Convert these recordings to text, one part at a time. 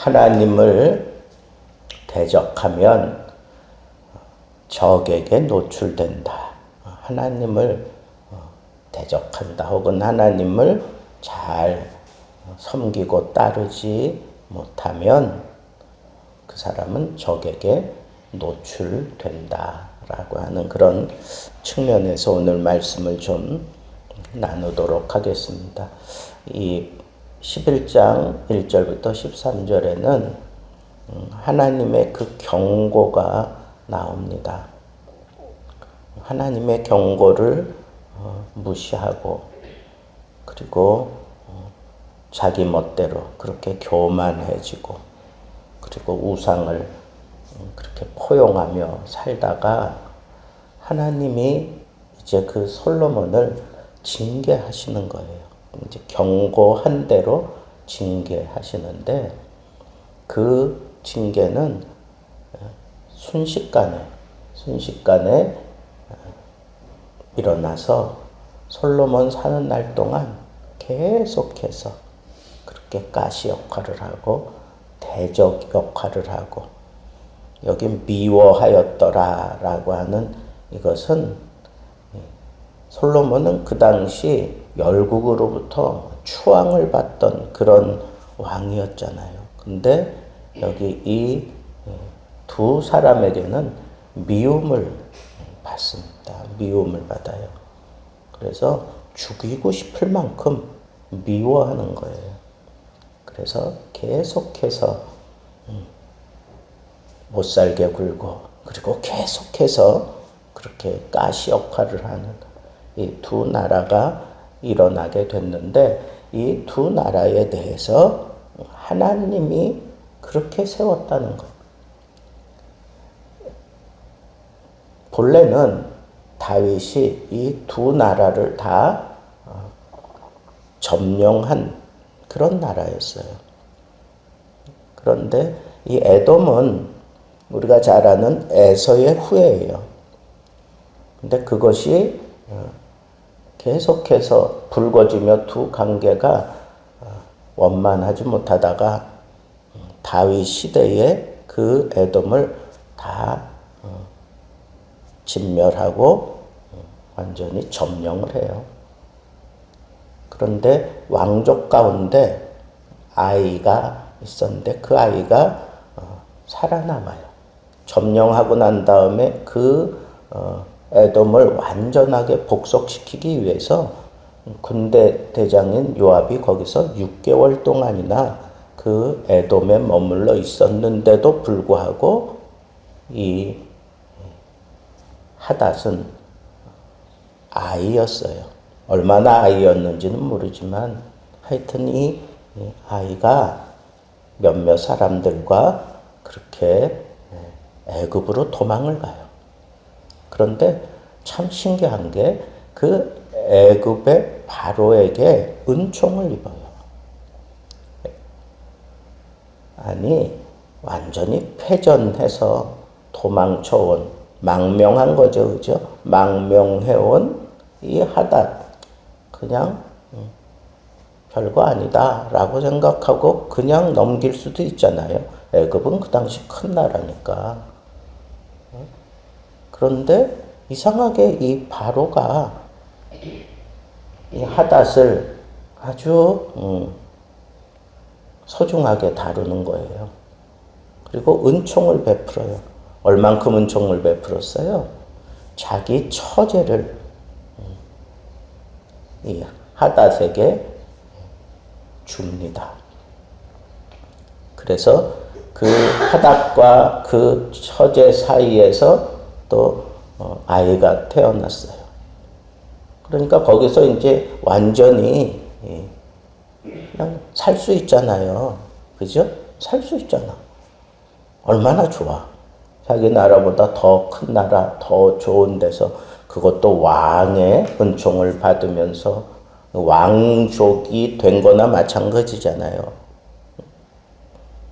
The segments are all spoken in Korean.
하나님을 대적하면 적에게 노출된다. 하나님을 대적한다. 혹은 하나님을 잘 섬기고 따르지 못하면 그 사람은 적에게 노출된다라고 하는 그런 측면에서 오늘 말씀을 좀 나누도록 하겠습니다. 이 11장 1절부터 13절에는 하나님의 그 경고가 나옵니다. 하나님의 경고를 무시하고 그리고 자기 멋대로 그렇게 교만해지고 그리고 우상을 그렇게 포용하며 살다가 하나님이 이제 그 솔로몬을 징계하시는 거예요. 이제 경고한 대로 징계하시는데 그 징계는 순식간에 일어나서 솔로몬 사는 날 동안 계속해서 그렇게 가시 역할을 하고 대적 역할을 하고 여기 미워하였더라라고 하는 이것은 솔로몬은 그 당시 열국으로부터 추앙을 받던 그런 왕이었잖아요. 근데 여기 이 두 사람에게는 미움을 받습니다. 미움을 받아요. 그래서 죽이고 싶을 만큼 미워하는 거예요. 그래서 계속해서 못살게 굴고 그리고 계속해서 그렇게 가시 역할을 하는 이 두 나라가 일어나게 됐는데 이 두 나라에 대해서 하나님이 그렇게 세웠다는 것. 본래는 다윗이 이 두 나라를 다 점령한 그런 나라였어요. 그런데 이 에돔은 우리가 잘 아는 에서의 후예예요. 근데 그것이 계속해서 불거지며 두 관계가 원만하지 못하다가 다윗 시대에 그 에돔을 다 진멸하고 완전히 점령을 해요. 그런데 왕족 가운데 아이가 있었는데 그 아이가 살아남아요. 점령하고 난 다음에 그 에돔을 완전하게 복속시키기 위해서 군대 대장인 요압이 거기서 6개월 동안이나 그 에돔에 머물러 있었는데도 불구하고 이 하닷은 아이였어요. 얼마나 아이였는지는 모르지만 하여튼 이 아이가 몇몇 사람들과 그렇게 애굽으로 도망을 가요. 그런데 참 신기한 게 그 애굽의 바로에게 은총을 입어요. 아니 완전히 패전해서 도망쳐온 망명한 거죠, 그죠? 망명해온 이 하닷 그냥 별거 아니다라고 생각하고 그냥 넘길 수도 있잖아요. 애굽은 그 당시 큰 나라니까. 그런데 이상하게 이 바로가 이 하닷을 아주 소중하게 다루는 거예요. 그리고 은총을 베풀어요. 얼만큼 은총을 베풀었어요? 자기 처제를 이 하닷에게 줍니다. 그래서 그 하닷과 그 처제 사이에서 또 아이가 태어났어요. 그러니까 거기서 이제 완전히 그냥 살 수 있잖아요. 그죠? 살 수 있잖아. 얼마나 좋아. 자기 나라보다 더 큰 나라, 더 좋은 데서 그것도 왕의 은총을 받으면서 왕족이 된 거나 마찬가지잖아요.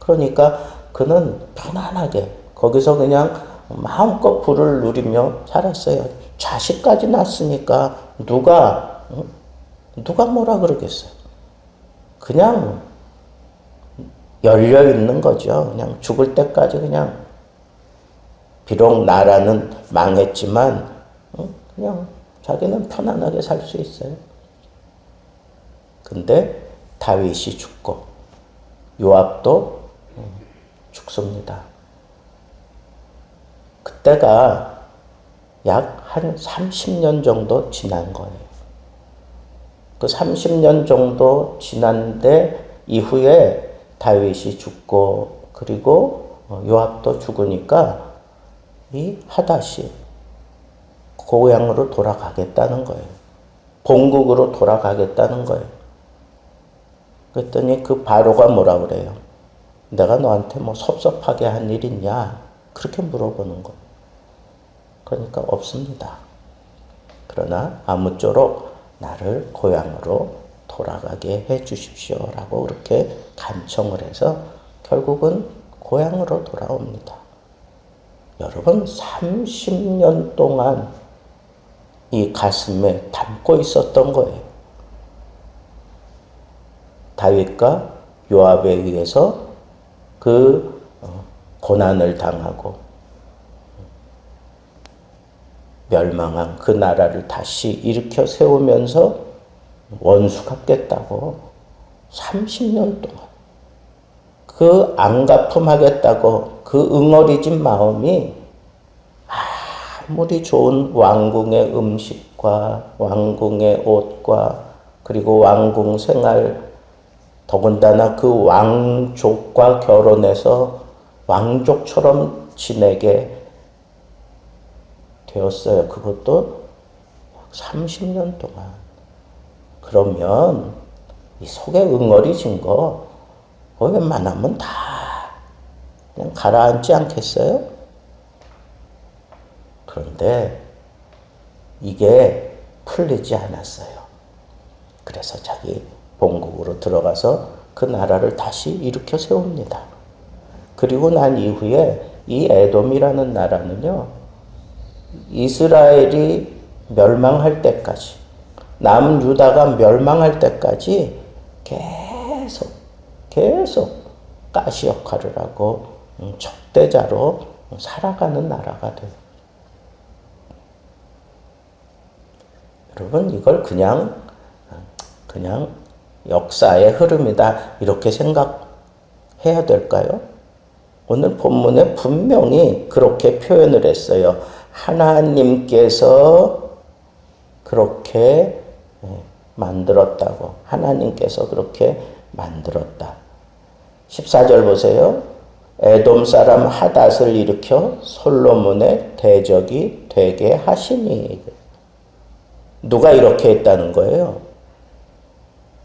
그러니까 그는 편안하게 거기서 그냥 마음껏 부를 누리며 살았어요. 자식까지 낳았으니까 누가 뭐라 그러겠어요. 그냥 열려 있는 거죠. 그냥 죽을 때까지 그냥 비록 나라는 망했지만 그냥 자기는 편안하게 살 수 있어요. 근데 다윗이 죽고 요압도 죽습니다. 그때가 약 한 30년 정도 지난 거예요. 그 30년 정도 지났는데 이후에 다윗이 죽고 그리고 요압도 죽으니까 이 하닷이 고향으로 돌아가겠다는 거예요. 본국으로 돌아가겠다는 거예요. 그랬더니 그 바로가 뭐라 그래요? 내가 너한테 뭐 섭섭하게 한 일 있냐? 그렇게 물어보는 거예요. 그러니까 없습니다. 그러나 아무쪼록 나를 고향으로 돌아가게 해 주십시오라고 그렇게 간청을 해서 결국은 고향으로 돌아옵니다. 여러분 30년 동안 이 가슴에 담고 있었던 거예요. 다윗과 요압에 의해서 그 고난을 당하고 멸망한 그 나라를 다시 일으켜 세우면서 원수 갚겠다고 30년 동안 그 안갚음하겠다고 그 응어리진 마음이 아무리 좋은 왕궁의 음식과 왕궁의 옷과 그리고 왕궁 생활 더군다나 그 왕족과 결혼해서 왕족처럼 지내게 되었어요. 그것도 30년 동안. 그러면 이 속에 응어리진 거 웬만하면 다 그냥 가라앉지 않겠어요? 그런데 이게 풀리지 않았어요. 그래서 자기 본국으로 들어가서 그 나라를 다시 일으켜 세웁니다. 그리고 난 이후에 이 에돔이라는 나라는요, 이스라엘이 멸망할 때까지, 남유다가 멸망할 때까지 계속 가시 역할을 하고 적대자로 살아가는 나라가 돼요. 여러분 이걸 그냥 역사의 흐름이다 이렇게 생각해야 될까요? 오늘 본문에 분명히 그렇게 표현을 했어요. 하나님께서 그렇게 만들었다고. 하나님께서 그렇게 만들었다. 14절 보세요. 에돔 사람 하닷을 일으켜 솔로몬의 대적이 되게 하시니. 누가 이렇게 했다는 거예요?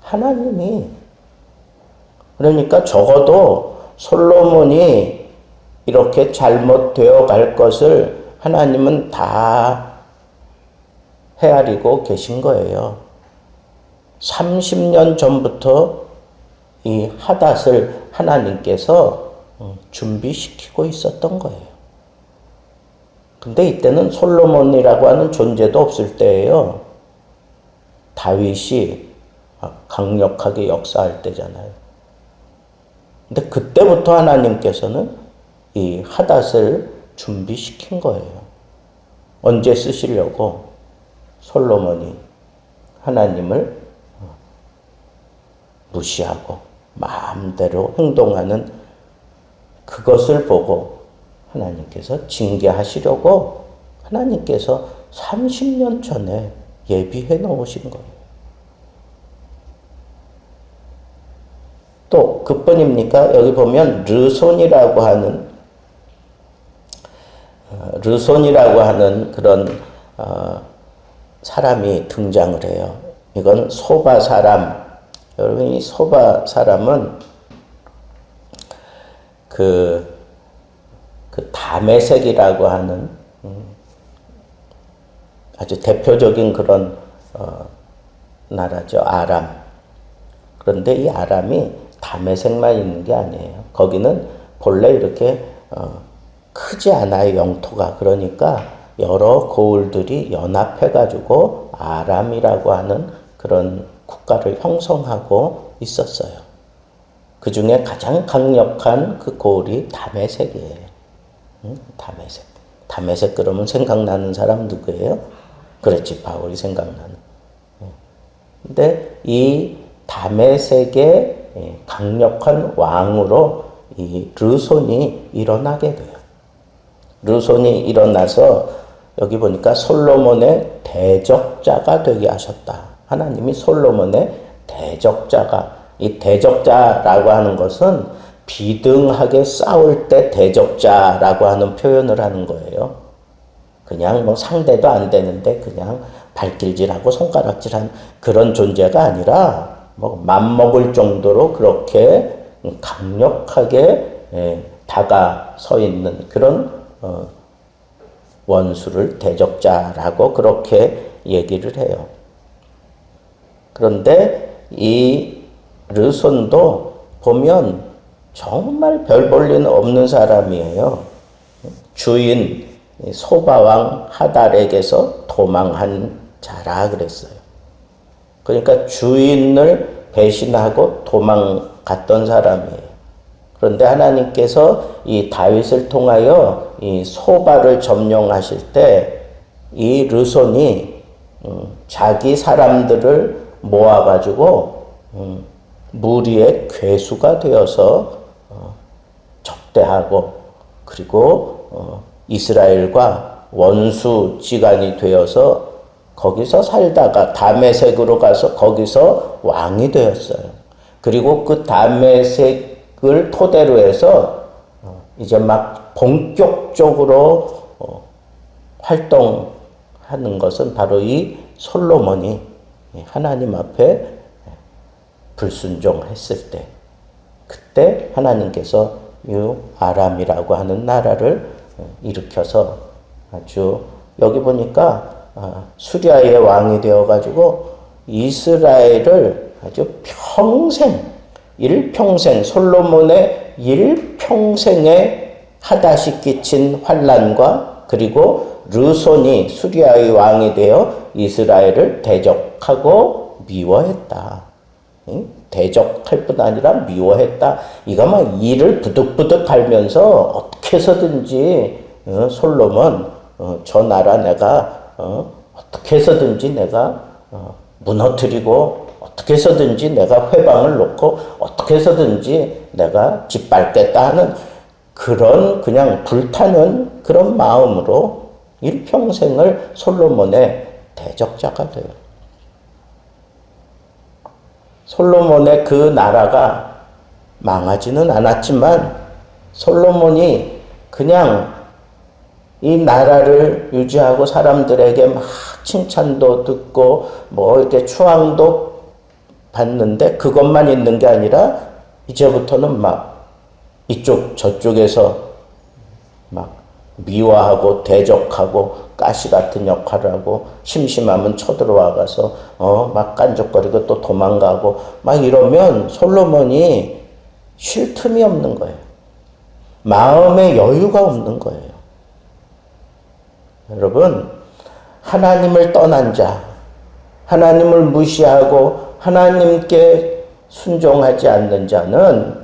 하나님이. 그러니까 적어도 솔로몬이 이렇게 잘못되어 갈 것을 하나님은 다 헤아리고 계신 거예요. 30년 전부터 이 하닷을 하나님께서 준비시키고 있었던 거예요. 근데 이때는 솔로몬이라고 하는 존재도 없을 때예요. 다윗이 강력하게 역사할 때잖아요. 근데 그때부터 하나님께서는 이 하닷을 준비시킨 거예요. 언제 쓰시려고? 솔로몬이 하나님을 무시하고 마음대로 행동하는 그것을 보고 하나님께서 징계하시려고 하나님께서 30년 전에 예비해 놓으신 거예요. 또 그뿐입니까? 여기 보면 르손이라고 하는 그런 사람이 등장을 해요. 이건 소바 사람. 여러분 이 소바 사람은 그 다메섹이라고 하는 아주 대표적인 그런 나라죠. 아람. 그런데 이 아람이 다메섹만 있는 게 아니에요. 거기는 본래 이렇게 크지 않아요. 영토가. 그러니까 여러 고을들이 연합해가지고 아람이라고 하는 그런 국가를 형성하고 있었어요. 그 중에 가장 강력한 그 고울이 다메섹이에요. 다메섹. 다메섹 그러면 생각나는 사람 누구예요? 그렇지, 바울이 생각나는. 근데 이 다메섹의 강력한 왕으로 이 르손이 일어나게 돼요. 르손이 일어나서 여기 보니까 솔로몬의 대적자가 되게 하셨다. 하나님이 솔로몬의 대적자가, 이 대적자라고 하는 것은 비등하게 싸울 때 대적자라고 하는 표현을 하는 거예요. 그냥 뭐 상대도 안 되는데 그냥 발길질하고 손가락질한 그런 존재가 아니라 뭐 맘먹을 정도로 그렇게 강력하게 다가서 있는 그런 원수를 대적자라고 그렇게 얘기를 해요. 그런데 이 르손도 보면 정말 별 볼 일 없는 사람이에요. 주인 소바왕 하달에게서 도망한 자라 그랬어요. 그러니까 주인을 배신하고 도망갔던 사람이에요. 그런데 하나님께서 이 다윗을 통하여 이 소바를 점령하실 때 이 르손이 자기 사람들을 모아가지고 무리의 괴수가 되어서 적대하고 그리고 이스라엘과 원수지간이 되어서 거기서 살다가 다메섹으로 가서 거기서 왕이 되었어요. 그리고 그 다메섹을 토대로 해서 이제 막 본격적으로 활동하는 것은 바로 이 솔로몬이 하나님 앞에 불순종했을 때, 그때 하나님께서 이 아람이라고 하는 나라를 일으켜서 아주 여기 보니까 수리아의 왕이 되어가지고 이스라엘을 아주 일평생 솔로몬의 일평생에 하다시 끼친 환난과 그리고 르손이 수리아의 왕이 되어 이스라엘을 대적하고 미워했다. 대적할 뿐 아니라 미워했다. 이거 막 이를 부득부득 갈면서 어떻게 해서든지 솔로몬 저 나라 내가 어떻게 해서든지 내가 무너뜨리고 어떻게 해서든지 내가 회방을 놓고 어떻게 해서든지 내가 짓밟겠다 하는 그런 그냥 불타는 그런 마음으로 일평생을 솔로몬의 대적자가 돼요. 솔로몬의 그 나라가 망하지는 않았지만 솔로몬이 그냥 이 나라를 유지하고 사람들에게 막 칭찬도 듣고 뭐 이렇게 추앙도 받는데 그것만 있는 게 아니라 이제부터는 막 이쪽 저쪽에서 막 미워하고 대적하고 가시 같은 역할을 하고 심심하면 쳐들어와가서 막 깐족거리고 또 도망가고 막 이러면 솔로몬이 쉴 틈이 없는 거예요. 마음의 여유가 없는 거예요. 여러분, 하나님을 떠난 자, 하나님을 무시하고 하나님께 순종하지 않는 자는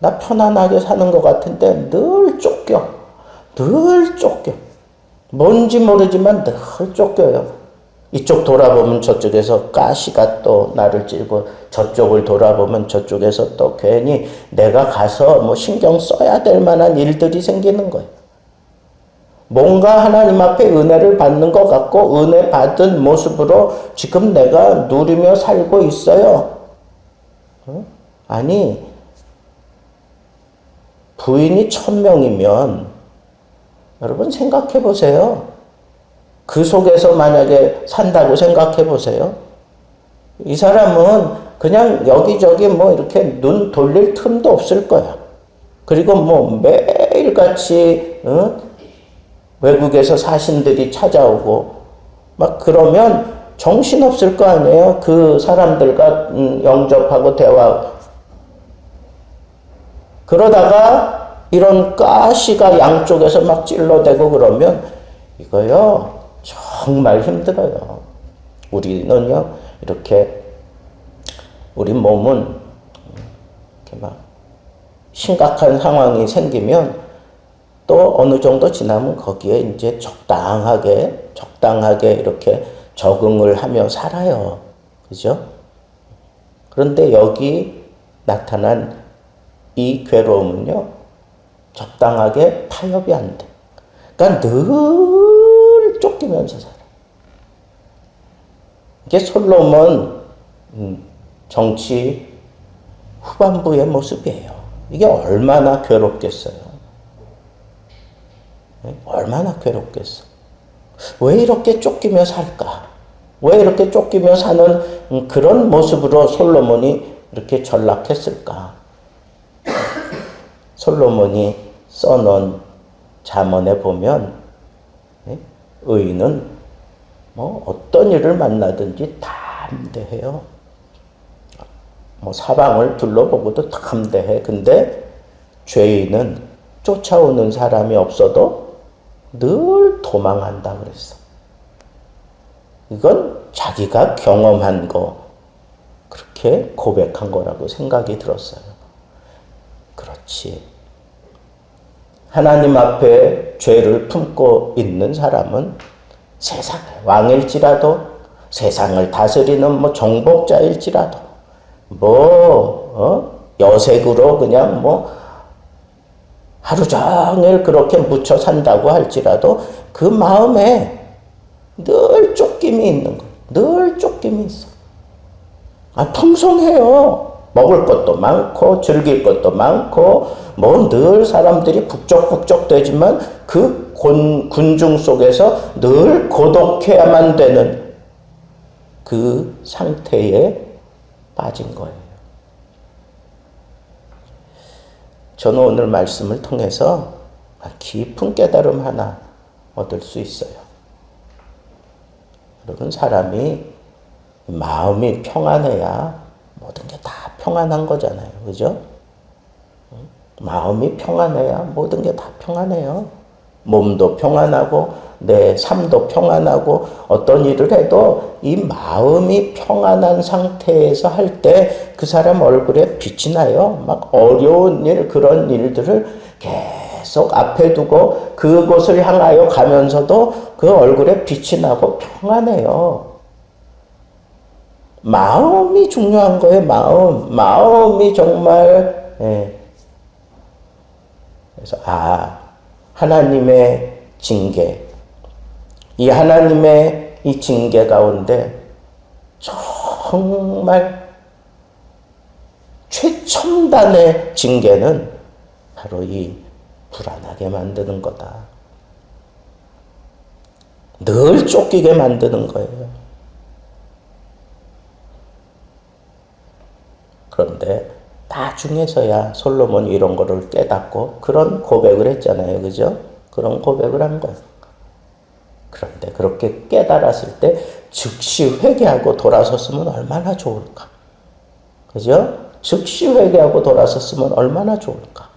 나 편안하게 사는 것 같은데 늘 쫓겨. 뭔지 모르지만 늘 쫓겨요. 이쪽 돌아보면 저쪽에서 가시가 또 나를 찌르고 저쪽을 돌아보면 저쪽에서 또 괜히 내가 가서 뭐 신경 써야 될 만한 일들이 생기는 거예요. 뭔가 하나님 앞에 은혜를 받는 것 같고 은혜 받은 모습으로 지금 내가 누리며 살고 있어요. 아니, 부인이 1000명이면 여러분 생각해 보세요. 그 속에서 만약에 산다고 생각해 보세요. 이 사람은 그냥 여기저기 뭐 이렇게 눈 돌릴 틈도 없을 거야. 그리고 뭐 매일같이 외국에서 사신들이 찾아오고 막 그러면 정신없을 거 아니에요. 그 사람들과 영접하고 대화하고. 그러다가 이런 가시가 양쪽에서 막 찔러대고 그러면 이거요 정말 힘들어요. 우리는요 이렇게 우리 몸은 이렇게 막 심각한 상황이 생기면 또 어느 정도 지나면 거기에 이제 적당하게 이렇게 적응을 하며 살아요. 그죠? 그런데 여기 나타난 이 괴로움은요, 적당하게 타협이 안 돼. 그러니까 늘 쫓기면서 살아. 이게 솔로몬 정치 후반부의 모습이에요. 이게 얼마나 괴롭겠어요. 얼마나 괴롭겠어. 왜 이렇게 쫓기며 살까? 왜 이렇게 쫓기며 사는 그런 모습으로 솔로몬이 이렇게 전락했을까? 솔로몬이 써놓은 잠언에 보면 의인은 뭐 어떤 일을 만나든지 담대해요. 뭐 사방을 둘러보고도 담대해. 근데 죄인은 쫓아오는 사람이 없어도 늘 도망한다 그랬어. 이건 자기가 경험한 거, 그렇게 고백한 거라고 생각이 들었어요. 그렇지. 하나님 앞에 죄를 품고 있는 사람은 세상의 왕일지라도, 세상을 다스리는 뭐 정복자일지라도, 여색으로 그냥 하루 종일 그렇게 묻혀 산다고 할지라도 그 마음에 늘 쫓김이 있는 거예요. 늘 쫓김이 있어. 풍성해요. 먹을 것도 많고 즐길 것도 많고 늘 사람들이 북적북적 되지만 그 군중 속에서 늘 고독해야만 되는 그 상태에 빠진 거예요. 저는 오늘 말씀을 통해서 깊은 깨달음 하나 얻을 수 있어요. 여러분, 사람이 마음이 평안해야 모든 게 다 평안한 거잖아요. 그죠? 마음이 평안해야 모든 게 다 평안해요. 몸도 평안하고 내 삶도 평안하고 어떤 일을 해도 이 마음이 평안한 상태에서 할 때 그 사람 얼굴에 빛이 나요. 막 어려운 일, 그런 일들을 계속 앞에 두고 그곳을 향하여 가면서도 그 얼굴에 빛이 나고 평안해요. 마음이 중요한 거예요. 마음이 정말. 그래서 하나님의 징계, 이 하나님의 이 징계 가운데 정말 최첨단의 징계는 바로 이 불안하게 만드는 거다. 늘 쫓기게 만드는 거예요. 그런데 나중에서야 솔로몬이 이런 거를 깨닫고 그런 고백을 했잖아요. 그죠? 그런 고백을 한 거예요. 그런데 그렇게 깨달았을 때 즉시 회개하고 돌아섰으면 얼마나 좋을까? 그죠? 즉시 회개하고 돌아섰으면 얼마나 좋을까?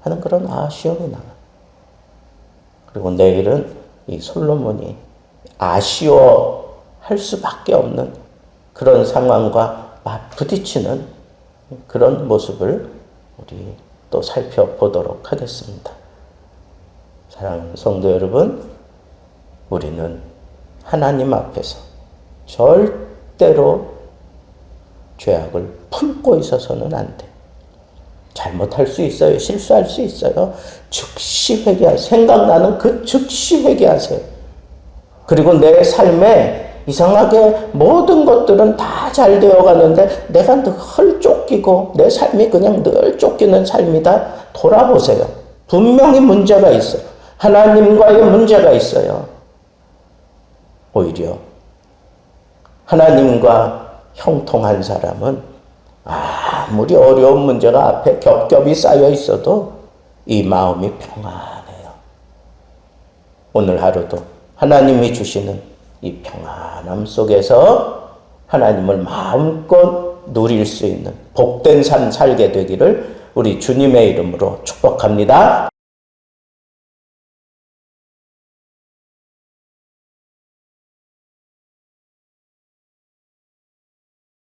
하는 그런 아쉬움이 나요. 그리고 내일은 이 솔로몬이 아쉬워할 수밖에 없는 그런 상황과 부딪히는 그런 모습을 우리 또 살펴보도록 하겠습니다. 사랑하는 성도 여러분, 우리는 하나님 앞에서 절대로 죄악을 품고 있어서는 안 돼. 잘못할 수 있어요. 실수할 수 있어요. 즉시 회개하세요. 생각나는 그 즉시 회개하세요. 그리고 내 삶에 이상하게 모든 것들은 다 잘 되어 가는데 내가 늘 쫓기고 내 삶이 그냥 늘 쫓기는 삶이다. 돌아보세요. 분명히 문제가 있어요. 하나님과의 문제가 있어요. 오히려 하나님과 형통한 사람은 아무리 어려운 문제가 앞에 겹겹이 쌓여 있어도 이 마음이 평안해요. 오늘 하루도 하나님이 주시는 이 평안함 속에서 하나님을 마음껏 누릴 수 있는 복된 삶 살게 되기를 우리 주님의 이름으로 축복합니다.